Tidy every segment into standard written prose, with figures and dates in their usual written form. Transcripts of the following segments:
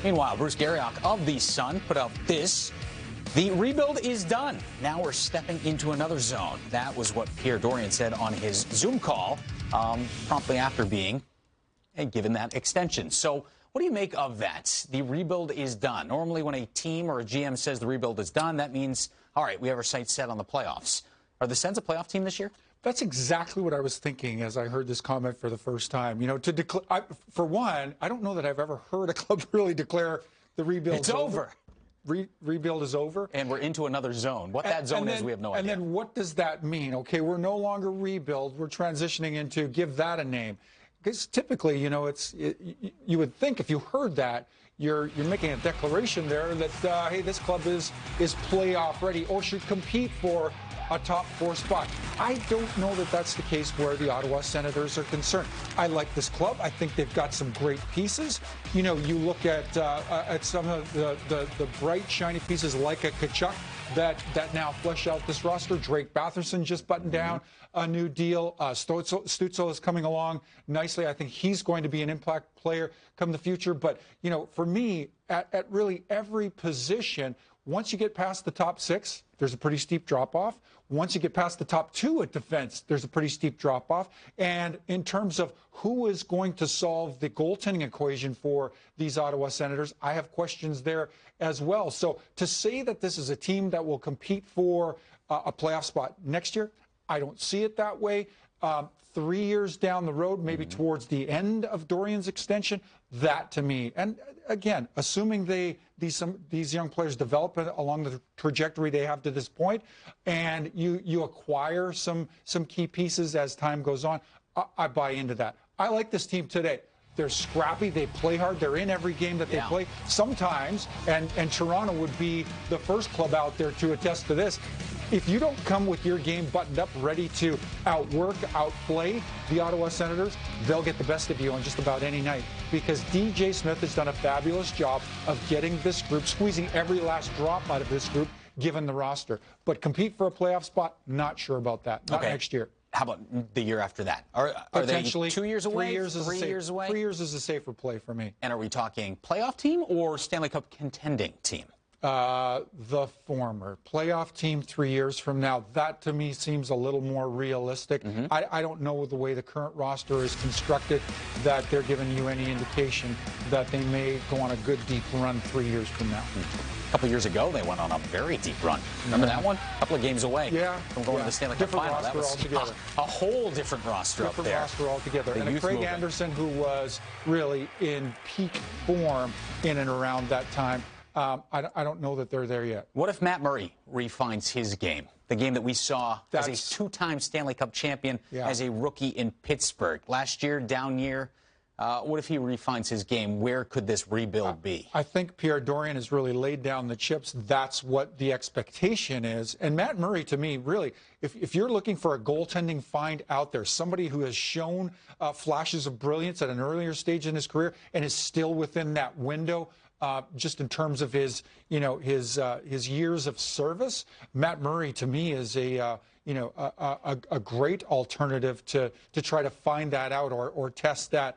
Meanwhile, Bruce Garriock of the Sun put out this. The rebuild is done. Now we're stepping into another zone. That was what Pierre Dorion said on his Zoom call promptly after being given that extension. So what do you make of that? The rebuild is done. Normally when a team or a GM says the rebuild is done, that means, all right, we have our sights set on the playoffs. Are the Sens a playoff team this year? That's exactly what I was thinking as I heard this comment for the first time. You know, for one, I don't know that I've ever heard a club really declare the rebuild. It's over. Rebuild is over. And we're into another zone. What that zone is, we have no idea. And then what does that mean? Okay, we're no longer rebuild. We're transitioning into give that a name. Because typically, you know, you would think if you heard that, you're making a declaration there that, hey, this club is playoff ready or should compete for a top 4 spot. I don't know that that's the case where the Ottawa Senators are concerned. I like this club. I think they've got some great pieces. You know, you look at some of the bright, shiny pieces like a Tkachuk that now flesh out this roster. Drake Batherson just buttoned down a new deal. Stützle is coming along nicely. I think he's going to be an impact player come the future. But, you know, for me, at really every position, once you get past the top 6, there's a pretty steep drop-off. Once you get past the top 2 at defense, there's a pretty steep drop-off. And in terms of who is going to solve the goaltending equation for these Ottawa Senators, I have questions there as well. So to say that this is a team that will compete for a playoff spot next year, I don't see it that way. 3 years down the road, maybe towards the end of Dorion's extension, that to me, and again, assuming these young players develop along the trajectory they have to this point, and you acquire some key pieces as time goes on, I buy into that. I like this team today. They're scrappy. They play hard. They're in every game that they play. Sometimes, and Toronto would be the first club out there to attest to this, if you don't come with your game buttoned up, ready to outwork, outplay the Ottawa Senators, they'll get the best of you on just about any night. Because DJ Smith has done a fabulous job of getting this group, squeezing every last drop out of this group, given the roster. But compete for a playoff spot, not sure about that. Not next year. How about the year after that? Are potentially they 2 years away? 3 years is 3 years away? 3 years is a safer play for me. And are we talking playoff team or Stanley Cup contending team? The former. Playoff team 3 years from now. That to me seems a little more realistic. I don't know the way the current roster is constructed that they're giving you any indication that they may go on a good deep run 3 years from now. A couple years ago, they went on a very deep run. Remember that one? A couple of games away from going to the Stanley Cup final. That was altogether. A whole different roster up there. Different roster altogether. And Craig Anderson, who was really in peak form in and around that time, I don't know that they're there yet. What if Matt Murray refines his game? The game that we saw as a 2-time Stanley Cup champion as a rookie in Pittsburgh. Last year, down year. What if he refines his game? Where could this rebuild be? I think Pierre Dorion has really laid down the chips. That's what the expectation is. And Matt Murray, to me, really, if you're looking for a goaltending find out there, somebody who has shown flashes of brilliance at an earlier stage in his career and is still within that window, just in terms of his years of service, Matt Murray to me is a great alternative to try to find that out or test that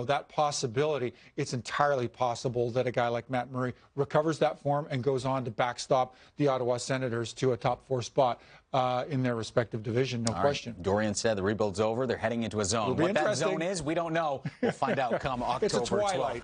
that possibility. It's entirely possible that a guy like Matt Murray recovers that form and goes on to backstop the Ottawa Senators to a top 4 spot in their respective division. No question. Right. Dorion said the rebuild's over. They're heading into a zone. What that zone is, we don't know. We'll find out come October 12th.